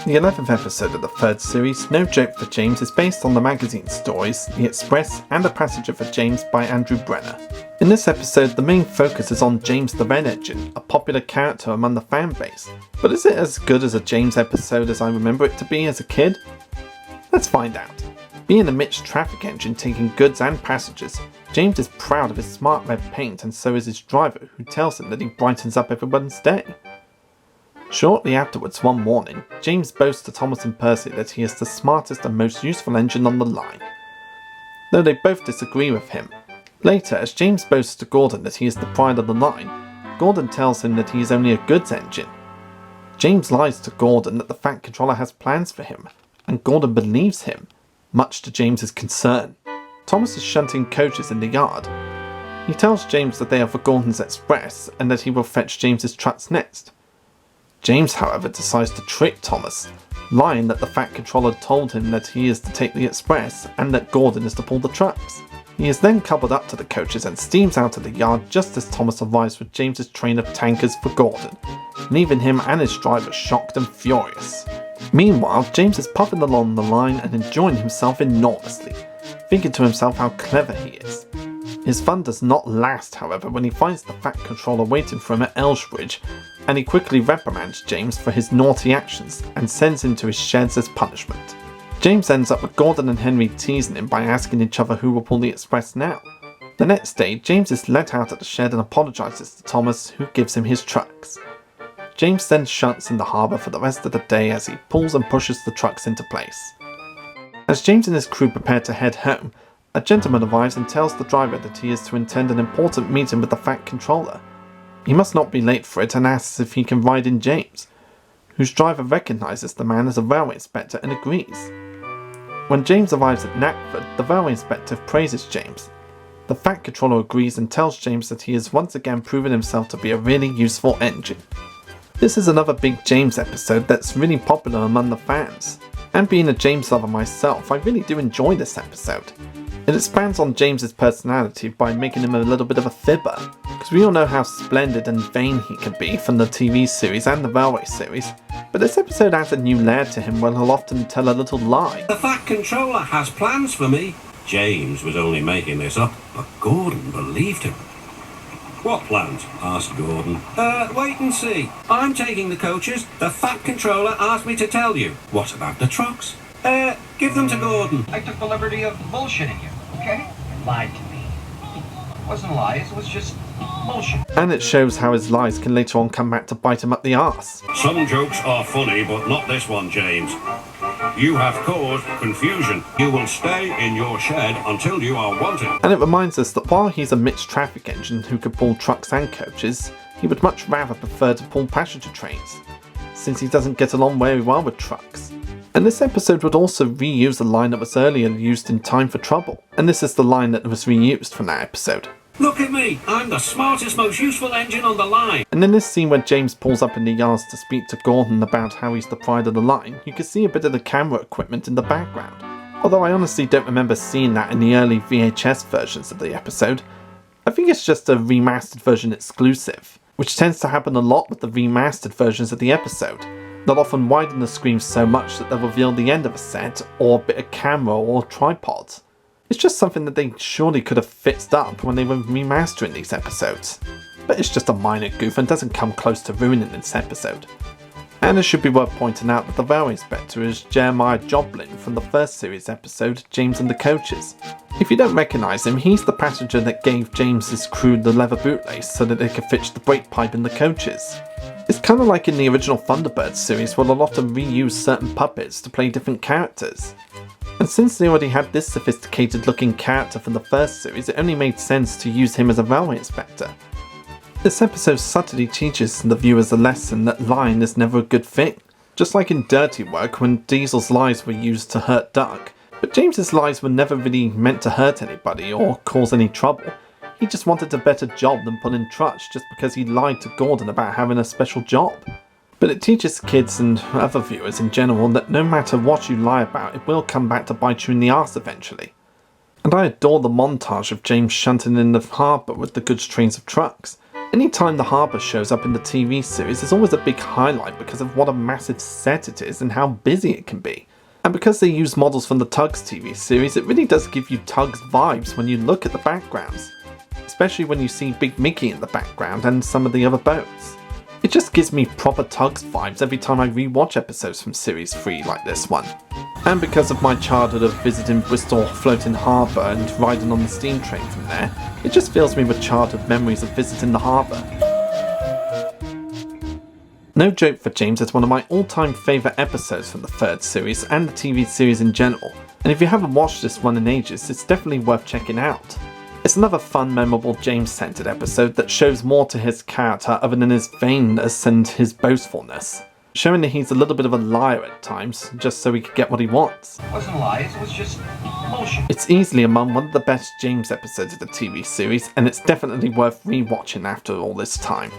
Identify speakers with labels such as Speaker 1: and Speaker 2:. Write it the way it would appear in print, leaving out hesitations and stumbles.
Speaker 1: The 11th episode of the 3rd series, No Joke for James, is based on the magazine stories The Express and A Passenger for James by Andrew Brenner. In this episode, the main focus is on James the Red Engine, a popular character among the fan base. But is it as good as a James episode as I remember it to be as a kid? Let's find out. Being a mixed traffic engine taking goods and passengers, James is proud of his smart red paint, and so is his driver, who tells him that he brightens up everyone's day. Shortly afterwards, one morning, James boasts to Thomas and Percy that he is the smartest and most useful engine on the line, though they both disagree with him. Later, as James boasts to Gordon that he is the pride of the line, Gordon tells him that he is only a goods engine. James lies to Gordon that the Fat Controller has plans for him, and Gordon believes him, much to James's concern. Thomas is shunting coaches in the yard. He tells James that they are for Gordon's Express and that he will fetch James's trucks next. James, however, decides to trick Thomas, lying that the Fat Controller told him that he is to take the Express and that Gordon is to pull the trucks. He is then coupled up to the coaches and steams out of the yard just as Thomas arrives with James's train of tankers for Gordon, leaving him and his driver shocked and furious. Meanwhile, James is puffing along the line and enjoying himself enormously, thinking to himself how clever he is. His fun does not last, however, when he finds the Fat Controller waiting for him at Elsbridge, and he quickly reprimands James for his naughty actions and sends him to his sheds as punishment. James ends up with Gordon and Henry teasing him by asking each other who will pull the Express now. The next day, James is let out at the shed and apologises to Thomas, who gives him his trucks. James then shunts in the harbour for the rest of the day as he pulls and pushes the trucks into place. As James and his crew prepare to head home, a gentleman arrives and tells the driver that he is to attend an important meeting with the Fat Controller. He must not be late for it and asks if he can ride in James, whose driver recognises the man as a railway inspector and agrees. When James arrives at Knackford, the railway inspector praises James. The Fat Controller agrees and tells James that he has once again proven himself to be a really useful engine. This is another big James episode that's really popular among the fans. And being a James lover myself, I really do enjoy this episode. It expands on James's personality by making him a little bit of a fibber, because we all know how splendid and vain he can be from the TV series and the Railway series, but this episode adds a new layer to him where he'll often tell a little lie.
Speaker 2: The Fat Controller has plans for me. James was only making this up, but Gordon believed him. What plans? Asked Gordon. Wait and see. I'm taking the coaches. The Fat Controller asked me to tell you. What about the trucks? Give them to Gordon.
Speaker 3: I took the liberty of bullshitting you, okay? You lied to me. It wasn't lies, it was just bullshit.
Speaker 1: And it shows how his lies can later on come back to bite him up the arse.
Speaker 2: Some jokes are funny, but not this one, James. You have caused confusion. You will stay in your shed until you are wanted.
Speaker 1: And it reminds us that while he's a mixed traffic engine who could pull trucks and coaches, he would much rather prefer to pull passenger trains, since he doesn't get along very well with trucks. And this episode would also reuse a line that was earlier used in Time for Trouble, and this is the line that was reused from that episode.
Speaker 2: Look at me, I'm the smartest, most useful engine on the line.
Speaker 1: And in this scene where James pulls up in the yards to speak to Gordon about how he's the pride of the line, you can see a bit of the camera equipment in the background. Although I honestly don't remember seeing that in the early VHS versions of the episode. I think it's just a remastered version exclusive, which tends to happen a lot with the remastered versions of the episode. They'll often widen the screen so much that they'll reveal the end of a set, or a bit of camera or tripod. It's just something that they surely could have fixed up when they were remastering these episodes. But it's just a minor goof and doesn't come close to ruining this episode. And it should be worth pointing out that the railway inspector is Jeremiah Joblin from the first series episode, James and the Coaches. If you don't recognise him, he's the passenger that gave James's crew the leather bootlace so that they could fix the brake pipe in the coaches. It's kind of like in the original Thunderbird series where they'll often reuse certain puppets to play different characters. And since they already had this sophisticated looking character from the first series, it only made sense to use him as a railway inspector. This episode subtly teaches the viewers a lesson that lying is never a good thing. Just like in Dirty Work when Diesel's lies were used to hurt Doug, but James's lies were never really meant to hurt anybody or cause any trouble. He just wanted a better job than pulling trucks just because he lied to Gordon about having a special job. But it teaches kids and other viewers in general that no matter what you lie about, it will come back to bite you in the arse eventually. And I adore the montage of James shunting in the harbour with the goods trains of trucks. Anytime the harbour shows up in the TV series is always a big highlight because of what a massive set it is and how busy it can be. And because they use models from the Tugs TV series, it really does give you Tugs vibes when you look at the backgrounds. Especially when you see Big Mickey in the background and some of the other boats. It just gives me proper Tugs vibes every time I rewatch episodes from Series 3 like this one. And because of my childhood of visiting Bristol Floating Harbour and riding on the steam train from there, it just fills me with childhood memories of visiting the harbour. No Joke for James is one of my all-time favourite episodes from the third series and the TV series in general, and if you haven't watched this one in ages, it's definitely worth checking out. It's another fun, memorable James-centred episode that shows more to his character other than his vainness and his boastfulness, showing that he's a little bit of a liar at times, just so he could get what he wants.
Speaker 3: It wasn't lies, it was just bullshit.
Speaker 1: It's easily among one of the best James episodes of the TV series, and it's definitely worth rewatching after all this time.